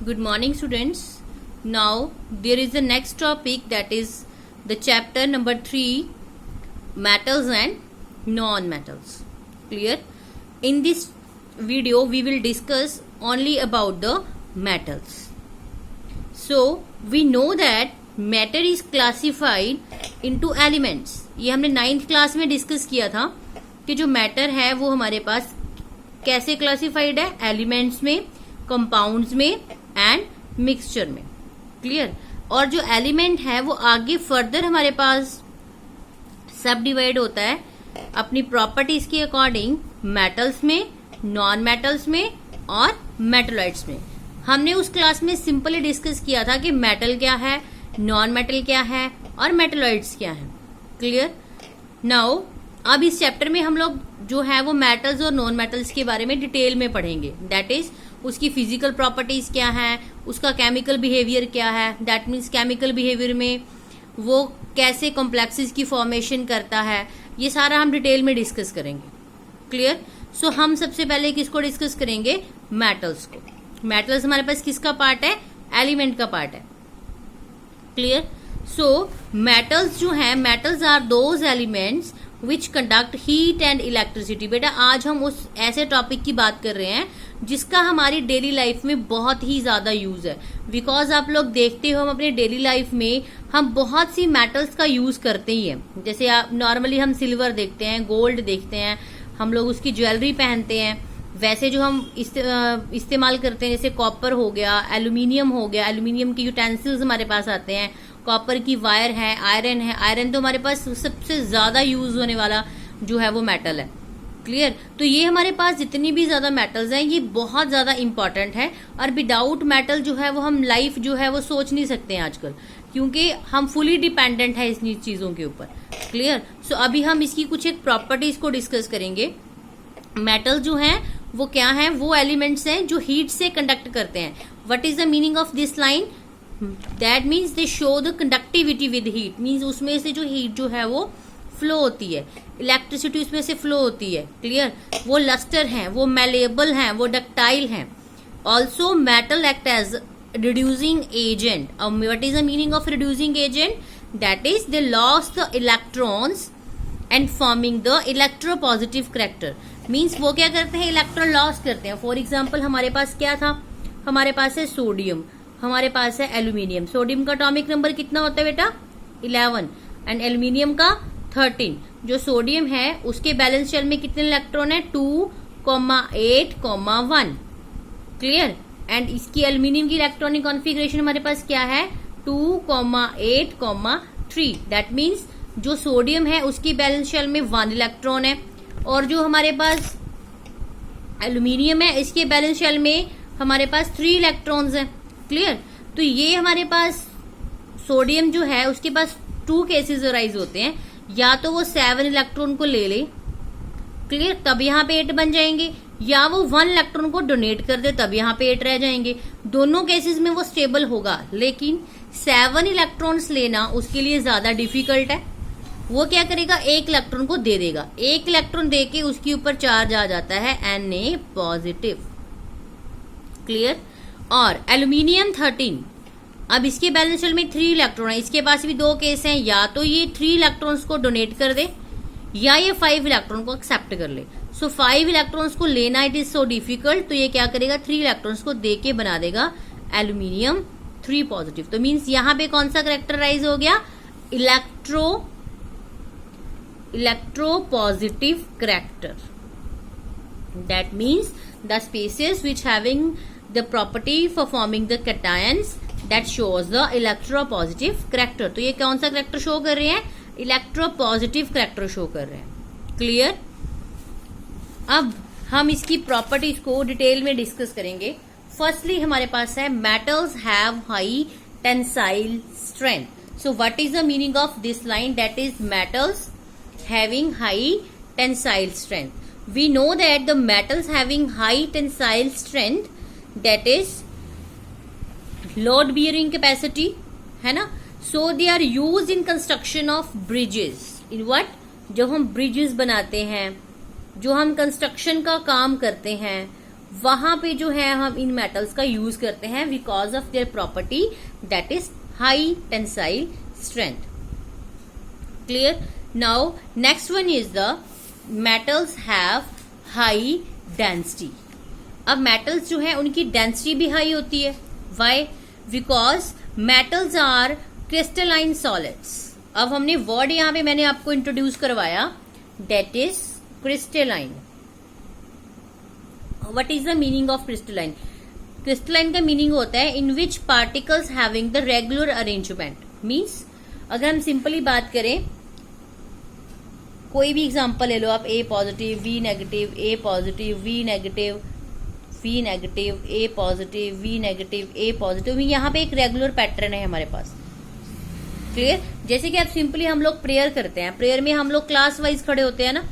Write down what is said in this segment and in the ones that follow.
Good morning, students. Now there is the next topic, that is the chapter number 3, metals and non-metals. Clear? In this video we will discuss only about the metals. So we know that matter is classified into elements. ये हमने 9th class में discuss किया था कि जो matter है वो हमारे पास कैसे क्लासिफाइड है, एलिमेंट्स में, कंपाउंड्स में एंड मिक्सचर में. क्लियर? और जो एलिमेंट है वो आगे फर्दर हमारे पास सब डिवाइड होता है अपनी प्रॉपर्टीज के अकॉर्डिंग मेटल्स में, नॉन मेटल्स में और मेटलॉइड्स में. हमने उस क्लास में सिंपली डिस्कस किया था कि मेटल क्या है, नॉन मेटल क्या है और मेटलॉइड्स क्या है. क्लियर? नाउ अब इस चैप्टर में हम लोग जो है वो मेटल्स और नॉन मेटल्स के बारे में डिटेल में पढ़ेंगे. दैट इज उसकी फिजिकल प्रॉपर्टीज क्या है, उसका केमिकल बिहेवियर क्या है. दैट मीन्स केमिकल बिहेवियर में वो कैसे कॉम्प्लेक्सेस की फॉर्मेशन करता है, ये सारा हम डिटेल में डिस्कस करेंगे. क्लियर? सो हम सबसे पहले किसको डिस्कस करेंगे? मेटल्स को. मेटल्स हमारे पास किसका पार्ट है? एलिमेंट का पार्ट है. क्लियर? सो मेटल्स जो है, metals are those elements which conduct heat and electricity. बेटा आज हम उस ऐसे टॉपिक की बात कर रहे हैं जिसका हमारी डेली लाइफ में बहुत ही ज्यादा यूज है. बिकॉज आप लोग देखते हो हम अपने डेली लाइफ में हम बहुत सी मेटल्स का यूज करते ही हैं. जैसे आप नॉर्मली हम सिल्वर देखते हैं, गोल्ड देखते हैं, हम लोग उसकी ज्वेलरी पहनते हैं. वैसे जो हम इस्तेमाल करते हैं जैसे कॉपर हो गया, एल्यूमिनियम हो गया, एल्यूमिनियम के यूटेंसिल्स हमारे पास आते हैं, कॉपर की वायर है, आयरन है. आयरन तो हमारे पास सबसे ज्यादा यूज होने वाला जो है वो मेटल है. क्लियर? तो ये हमारे पास जितनी भी ज्यादा मेटल्स हैं ये बहुत ज्यादा इंपॉर्टेंट है और विदाउट मेटल जो है वो हम लाइफ जो है वो सोच नहीं सकते हैं आजकल, क्योंकि हम फुली डिपेंडेंट है इस चीजों के ऊपर. क्लियर? सो अभी हम इसकी कुछ एक प्रॉपर्टीज को डिस्कस करेंगे. मेटल जो है वो क्या है? वो एलिमेंट्स हैं जो हीट से कंडक्ट करते हैं. What is the meaning of this line? That means they show the conductivity with heat. Means उसमें से जो हीट जो है वो फ्लो होती है, इलेक्ट्रिसिटी उसमें से फ्लो होती है. क्लियर? वो लस्टर हैं, वो मैलेबल हैं, वो डक्टाइल हैं. Also metal act as reducing agent. What is the meaning of reducing agent? That is they loss the electrons and forming the electropositive character. Means वो क्या करते हैं? इलेक्ट्रॉन लॉस करते हैं. फॉर एग्जाम्पल हमारे पास क्या था? हमारे पास है सोडियम, हमारे पास है एल्यूमिनियम. सोडियम का एटॉमिक नंबर कितना होता है बेटा? 11 एंड एल्यूमिनियम का 13. जो सोडियम है उसके बैलेंस शेल में कितने इलेक्ट्रॉन है? 2,8,1. क्लियर? एंड इसकी एल्यूमिनियम की इलेक्ट्रॉनिक कॉन्फ़िगरेशन हमारे पास क्या है? 2,8,3. दैट मीन्स जो सोडियम है उसकी बैलेंस शेल में 1 इलेक्ट्रॉन है और जो हमारे पास एल्यूमिनियम है इसके बैलेंस शेल में हमारे पास 3 इलेक्ट्रॉन्स हैं. क्लियर? तो ये हमारे पास सोडियम जो है उसके पास 2 केसेस अराइज होते हैं. या तो वो 7 इलेक्ट्रॉन को ले ले, क्लियर, तब यहाँ पे 8 बन जाएंगे, या वो 1 इलेक्ट्रॉन को डोनेट कर दे तब यहाँ पे 8 रह जाएंगे. दोनों केसेस में वो स्टेबल होगा. लेकिन 7 इलेक्ट्रॉन्स लेना उसके लिए ज्यादा डिफिकल्ट है. वो क्या करेगा? 1 इलेक्ट्रॉन को दे देगा. 1 इलेक्ट्रॉन दे के उसके ऊपर चार्ज आ जाता है Na पॉजिटिव. क्लियर? और एल्यूमिनियम 13, अब इसके बैलेंस शेल में 3 इलेक्ट्रॉन है. इसके पास भी 2 केस हैं, या तो ये 3 इलेक्ट्रॉन्स को डोनेट कर दे या ये 5 इलेक्ट्रॉन को एक्सेप्ट कर ले. सो 5 इलेक्ट्रॉन्स को लेना इट इज सो डिफिकल्ट, तो ये क्या करेगा? 3 इलेक्ट्रॉन्स को दे के बना देगा एल्यूमिनियम 3 पॉजिटिव. तो मीन्स यहाँ पे कौन सा करेक्टराइज हो गया? Electropositive character. That means the spaces which having the property for forming the cations that shows the electropositive character. तो ये कौन सा करेक्टर शो कर रहे हैं? इलेक्ट्रोपॉजिटिव करेक्टर शो कर रहे हैं. क्लियर? अब हम इसकी प्रॉपर्टीज को डिटेल में डिस्कस करेंगे. फर्स्टली हमारे पास है metals have high tensile strength. So what is the meaning of this line? That is metals having high tensile strength. We know that the metals having high tensile strength, that is load bearing capacity, है ना. so they are used in construction of bridges. in what? जब हम bridges बनाते हैं, जो हम construction का काम करते हैं वहां पे जो है हम इन मेटल्स का यूज करते हैं because of their property that is high tensile strength. Clear. Now next one is the metals have high density. अब मेटल्स जो है उनकी डेंसिटी भी हाई होती है. Why? Because metals are crystalline solids. अब हमने वर्ड यहां पे मैंने आपको इंट्रोड्यूस करवाया that is crystalline. What is the meaning of crystalline? Crystalline का मीनिंग होता है in which particles having the regular arrangement. Means अगर हम सिंपली बात करें, कोई भी एग्जांपल ले लो आप, A positive, B negative, A positive, B negative, B negative, A positive, B negative, A positive. यहाँ पे एक रेगुलर पैटर्न है हमारे पास. क्लियर. जैसे कि आप सिंपली हम लोग प्रेयर करते हैं, प्रेयर में हम लोग क्लास वाइज खड़े होते हैं ना,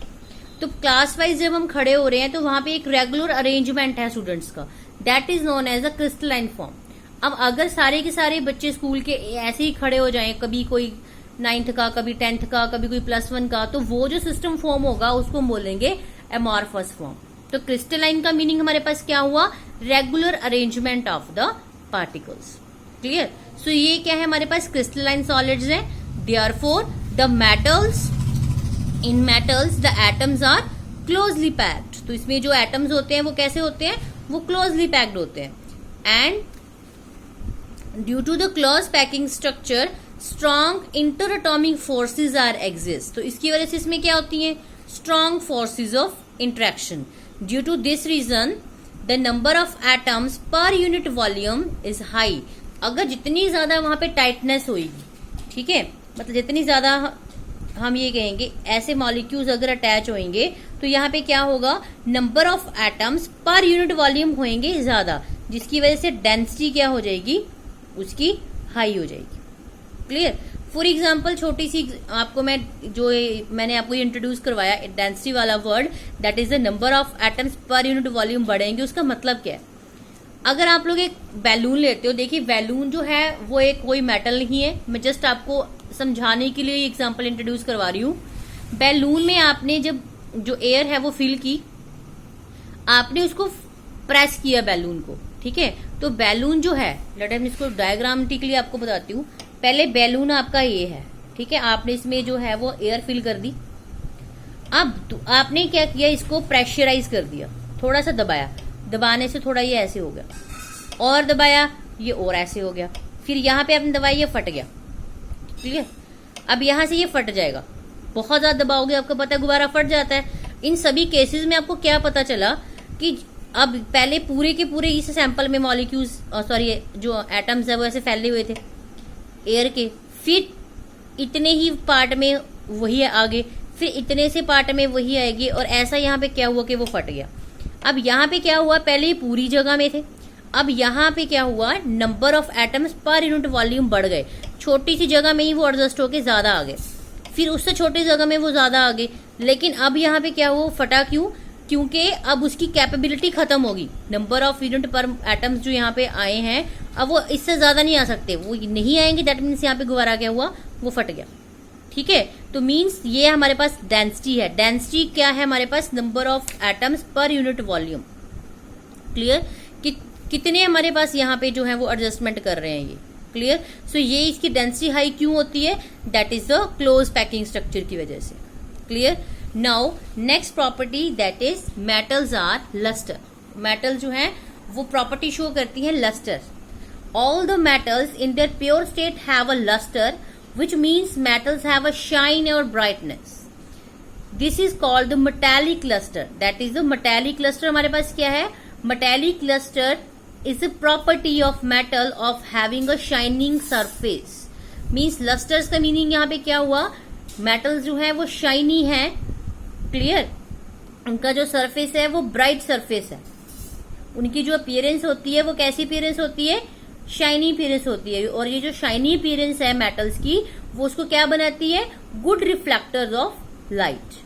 तो क्लास वाइज जब हम खड़े हो रहे हैं तो वहां पे एक रेगुलर अरेंजमेंट है स्टूडेंट्स का, that is known as a crystalline form. अब अगर सारे के सारे बच्चे स्कूल के ऐसे ही खड़े हो जाएं, कभी कोई 9th का, कभी 10th का, कभी कोई +1 का, तो वो जो सिस्टम फॉर्म होगा उसको बोलेंगे एमॉर्फस फॉर्म. तो क्रिस्टलाइन का मीनिंग हमारे पास क्या हुआ? Regular arrangement of the particles. Clear. So ये क्या है हमारे पास? क्रिस्टलाइन सॉलिड्स हैं. Therefore the metals, in metals the atoms are closely packed. तो इसमें जो एटम्स होते हैं वो कैसे होते हैं? वो क्लोजली पैक्ड होते हैं. And due to the close packing structure strong inter atomic forces are exist. तो इसकी वजह से इसमें क्या होती है? Strong forces of interaction. Due to this reason the number of atoms per unit volume is high. अगर जितनी ज्यादा वहां पे टाइटनेस होगी, ठीक है, मतलब जितनी ज्यादा हम ये कहेंगे ऐसे मॉलिक्यूल्स अगर अटैच होंगे तो यहाँ पे क्या होगा? Number of atoms per unit volume होंगे ज्यादा, जिसकी वजह से डेंसिटी क्या हो जाएगी? उसकी हाई हो जाएगी. क्लियर. फॉर एग्जाम्पल छोटी सी आपको मैंने आपको इंट्रोड्यूस करवाया डेंसिटी वाला word, that is the number of atoms per unit volume बढ़ेंगे. उसका मतलब क्या है? अगर आप लोग एक बैलून लेते हो, देखिए बैलून जो है वो एक कोई मेटल नहीं है, मैं जस्ट आपको समझाने के लिए एग्जांपल इंट्रोड्यूस करवा रही हूँ. बैलून में आपने जब जो एयर है वो फिल की, आपने उसको प्रेस किया बैलून को, ठीक है, तो बैलून जो है, लेट हम इसको डायग्रामेटिकली आपको बताती हूँ. पहले बैलून आपका ये है, ठीक है, आपने इसमें जो है वो एयर फिल कर दी. अब आपने क्या किया? इसको प्रेशराइज कर दिया, थोड़ा सा दबाया, दबाने से थोड़ा ये ऐसे हो गया, और दबाया ये और ऐसे हो गया, फिर यहाँ पे आपने दबाया ये फट गया. ठीक है. अब यहां से ये फट जाएगा, बहुत ज्यादा दबाओगे आपको पता है गुब्बारा फट जाता है. इन सभी केसेस में आपको क्या पता चला कि अब पहले पूरे के पूरे इस सैंपल में मॉलिक्यूल्स जो एटम्स है वो ऐसे फैले हुए थे एयर के, फिर इतने ही पार्ट में वही आगे, फिर इतने से पार्ट में वही आएगी, और ऐसा यहाँ पे क्या हुआ कि वो फट गया. अब यहाँ पे क्या हुआ? पहले पूरी जगह में थे, अब यहाँ पे क्या हुआ? Number of atoms per unit volume बढ़ गए. छोटी सी जगह में ही वो एडजस्ट होके ज्यादा आ गए, फिर उससे छोटी जगह में वो ज्यादा आ गए, लेकिन अब यहाँ पे क्या हुआ? फटा क्यों? क्योंकि अब उसकी कैपेबिलिटी खत्म होगी. नंबर ऑफ यूनिट पर एटम्स जो यहाँ पे आए हैं अब वो इससे ज्यादा नहीं आ सकते, वो नहीं आएंगे. दैट मीन्स यहाँ पे गुब्बारा क्या हुआ? वो फट गया. ठीक है, तो मीन्स ये हमारे पास डेंसिटी है. डेंसिटी क्या है हमारे पास? Number of atoms per unit volume. Clear? कितने हमारे पास यहाँ पे जो है वो एडजस्टमेंट कर रहे हैं ये. क्लियर? सो ये इसकी डेंसिटी हाई क्यों होती है? That is the close packing structure की वजह से. Clear? Now next property that is metals are lustre. Metal जो है वो प्रॉपर्टी शो करती है lustre. All the metals in their pure state have a lustre, which means metals have a shine or brightness. This is called the metallic luster. That is the metallic luster. हमारे पास क्या है? Metallic luster is a property of metal of having a shining surface. Means lusters का meaning यहाँ पे क्या हुआ? Metals जो है वो shiny है. Clear? उनका जो surface है वो bright surface है. उनकी जो appearance होती है वो कैसी appearance होती है? शाइनी अपीयरेंस होती है. और ये जो शाइनी अपीयरेंस है मेटल्स की, वो उसको क्या बनाती है? Good reflectors of light.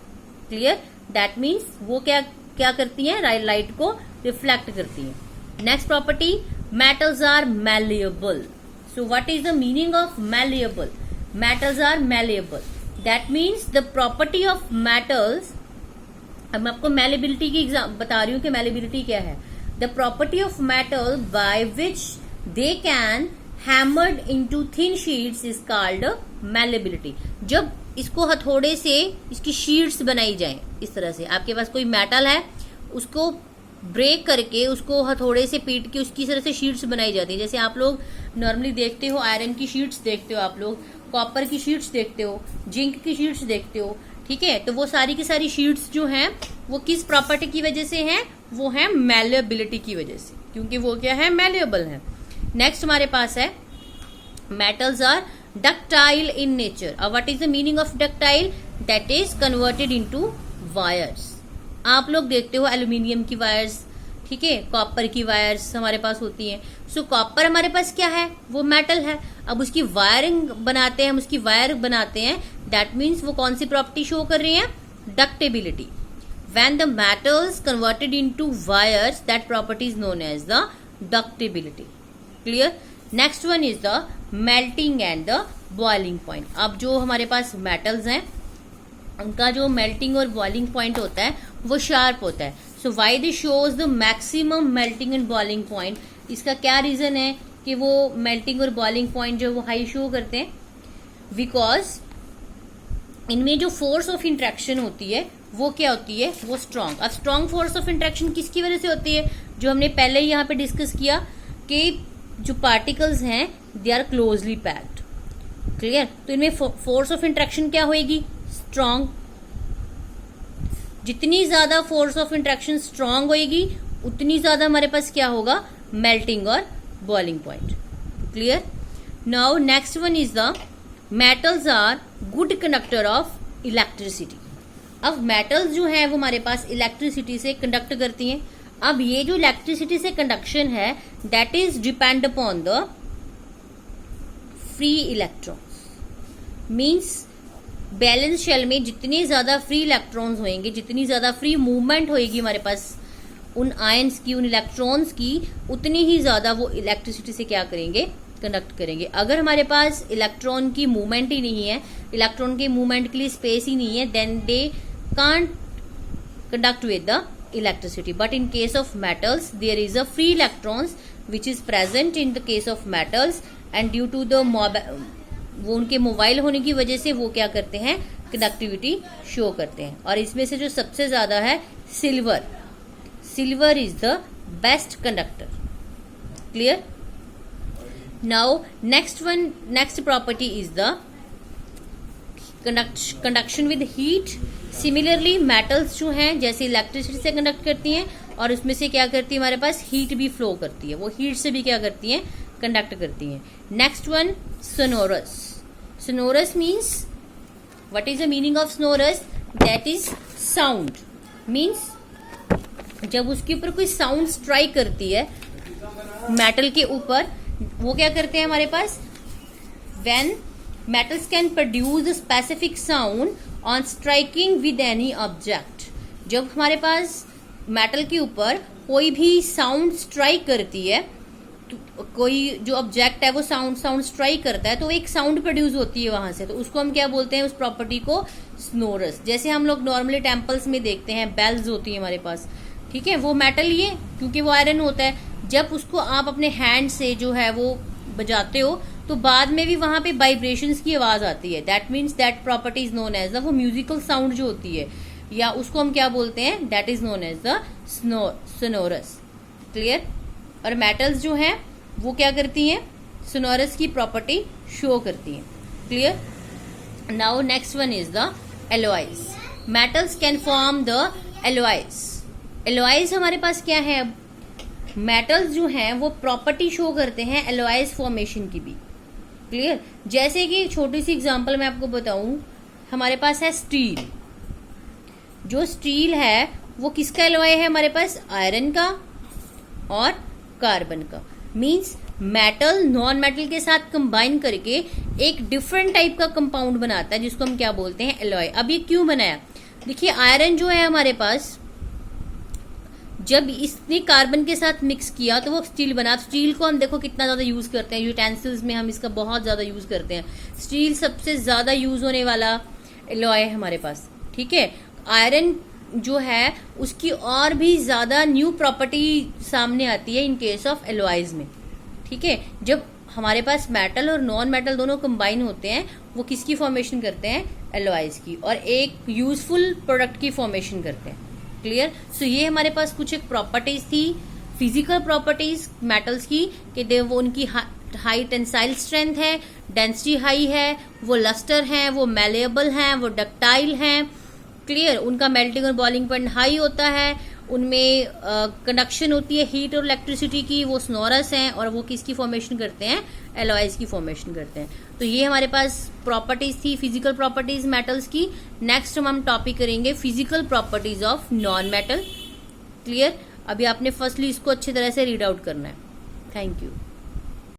Clear? That means वो क्या क्या करती है? लाइट को रिफ्लेक्ट करती है. Next property, metals are malleable. So what is the meaning of malleable? Metals are malleable. That means the property of metals. अब मैं आपको मैलिबिलिटी की बता रही हूँ कि मैलिबिलिटी क्या है. The property of metal by which they can hammered into thin sheets is called malleability. जब इसको हथौड़े से इसकी शीट्स बनाई जाए, इस तरह से आपके पास कोई मेटल है, उसको ब्रेक करके उसको हथौड़े से पीट के उसकी तरह से शीट्स बनाई जाती है। जैसे आप लोग नॉर्मली देखते हो, आयरन की शीट्स देखते हो, आप लोग कॉपर की शीट्स देखते हो, जिंक की शीट्स देखते हो, ठीक है। तो वो सारी की सारी शीट्स जो हैं वो किस प्रॉपर्टी की वजह से हैं? वो है मैलेबिलिटी की वजह से, क्योंकि वो क्या है? मैलेबल है। नेक्स्ट हमारे पास है metals are ductile in nature. अब what is the meaning of ductile? That is converted into wires. आप लोग देखते हो एल्यूमिनियम की वायर्स, ठीक है, कॉपर की वायर्स हमारे पास होती हैं। सो कॉपर हमारे पास क्या है? वो मेटल है। अब उसकी वायरिंग बनाते हैं, हम उसकी वायर बनाते हैं, दैट मीन्स वो कौन सी प्रॉपर्टी शो कर रही है? Ductability. When the metals converted into wires, that property is known as the ductability. Clear? Next one is the melting and the boiling point. अब जो हमारे पास मेटल्स हैं उनका जो मेल्टिंग और बॉइलिंग पॉइंट होता है वो शार्प होता है। So why this shows the maximum melting and boiling point? इसका क्या रीजन है कि वो मेल्टिंग और बॉइलिंग पॉइंट जो वो हाई शो करते हैं? बिकॉज इनमें जो फोर्स ऑफ इंट्रैक्शन होती है वो क्या होती है? वो स्ट्रांग। अब स्ट्रांग फोर्स ऑफ इंट्रैक्शन किसकी वजह से होती है? जो हमने पहले ही यहाँ पे डिस्कस किया कि जो पार्टिकल्स हैं they are closely packed. Clear? तो इनमें फोर्स ऑफ इंट्रैक्शन क्या होएगी? स्ट्रांग। जितनी ज्यादा फोर्स ऑफ इंट्रैक्शन स्ट्रांग होएगी उतनी ज्यादा हमारे पास क्या होगा? मेल्टिंग और boiling point. Clear? Now next one is the metals are good conductor of electricity. अब मेटल्स जो है वो हमारे पास इलेक्ट्रिसिटी से कंडक्ट करती हैं। अब ये जो इलेक्ट्रिसिटी से कंडक्शन है that is depend upon the free electrons. Means valence shell में जितने ज्यादा फ्री इलेक्ट्रॉन्स होंगे, जितनी ज्यादा फ्री मूवमेंट होएगी हमारे पास उन आयंस की, उन इलेक्ट्रॉन्स की, उतनी ही ज्यादा वो इलेक्ट्रिसिटी से क्या करेंगे? कंडक्ट करेंगे। अगर हमारे पास इलेक्ट्रॉन की मूवमेंट ही नहीं है, इलेक्ट्रॉन के मूवमेंट के लिए स्पेस ही नहीं है, then they can't conduct with the electricity. But in case of metals there is a free electrons which is present in the case of metals and due to the वो उनके mobile होने की वजह से वो क्या करते हैं? कंडक्टिविटी शो करते हैं। और इसमें से जो सबसे ज्यादा है silver. Silver is the best conductor. Clear? Now next property is the conduction with heat. Similarly metals जो हैं जैसे इलेक्ट्रिसिटी से कंडक्ट करती हैं और उसमें से क्या करती है? हमारे पास हीट भी फ्लो करती है, वो हीट से भी क्या करती हैं? कंडक्ट करती हैं। Next one sonorous. Sonorous means what is the meaning of sonorous? That is sound. Means जब उसके ऊपर कोई साउंड स्ट्राइक करती है मेटल के ऊपर, वो क्या करते हैं हमारे पास? When metals can produce a specific sound on striking with any object। जब हमारे पास मेटल के ऊपर कोई भी साउंड स्ट्राइक करती है, तो कोई जो ऑब्जेक्ट है वो साउंड स्ट्राइक करता है तो एक साउंड प्रोड्यूस होती है वहां से, तो उसको हम क्या बोलते हैं? उस प्रॉपर्टी को स्नोरस। जैसे हम लोग नॉर्मली टेम्पल्स में देखते हैं बेल्स होती है हमारे पास, ठीक है, वो मेटल ही है क्योंकि वो आयरन होता है। जब उसको आप अपने हैंड से जो है वो बजाते हो तो बाद में भी वहां पे वाइब्रेशंस की आवाज आती है। That means that property is known as the वो म्यूजिकल साउंड जो होती है, या उसको हम क्या बोलते हैं? That is known as the sonorous. Clear? और मेटल्स जो हैं वो क्या करती हैं? सोनोरस की प्रॉपर्टी शो करती हैं। Clear? Now next one is the alloys. Metals can form the alloys. Alloys हमारे पास क्या है? मेटल्स जो हैं वो प्रॉपर्टी शो करते हैं एलॉयज फॉर्मेशन की भी। क्लियर? जैसे कि छोटी सी एग्जांपल मैं आपको बताऊं, हमारे पास है स्टील। जो स्टील है वो किसका एलॉय है? हमारे पास आयरन का और कार्बन का। मींस मेटल नॉन मेटल के साथ कंबाइन करके एक डिफरेंट टाइप का कंपाउंड बनाता है जिसको हम क्या बोलते हैं? एलॉय। अब ये क्यों बनाया? देखिए आयरन जो है हमारे पास, जब इसने कार्बन के साथ मिक्स किया तो वो स्टील बना। स्टील को हम देखो कितना ज्यादा यूज करते हैं, यूटेंसिल्स में हम इसका बहुत ज्यादा यूज करते हैं। स्टील सबसे ज्यादा यूज होने वाला एलॉय है हमारे पास, ठीक है। आयरन जो है उसकी और भी ज़्यादा न्यू प्रॉपर्टी सामने आती है इन केस ऑफ एलॉयज में। ठीक है, जब हमारे पास मेटल और नॉन मेटल दोनों कंबाइन होते हैं, वो किसकी फॉर्मेशन करते हैं? एलॉयज की, और एक यूजफुल प्रोडक्ट की फॉर्मेशन करते हैं। क्लियर? सो ये हमारे पास कुछ एक प्रॉपर्टीज थी, फिजिकल प्रॉपर्टीज मेटल्स की, कि वो उनकी हाई टेंसाइल स्ट्रेंथ है, डेंसिटी हाई है, वो लस्टर हैं, वो मैलेबल हैं, वो डक्टाइल हैं। क्लियर? उनका मेल्टिंग और बॉइलिंग पॉइंट हाई होता है, उनमें कंडक्शन होती है हीट और इलेक्ट्रिसिटी की, वो स्नोरस हैं, और वो किसकी फॉर्मेशन करते हैं? एलॉयज की फॉर्मेशन करते हैं। तो ये हमारे पास प्रॉपर्टीज थी, फिजिकल प्रॉपर्टीज मेटल्स की। नेक्स्ट हम टॉपिक करेंगे physical properties of non metal. Clear? अभी आपने फर्स्टली इसको अच्छी तरह से रीड आउट करना है। Thank you.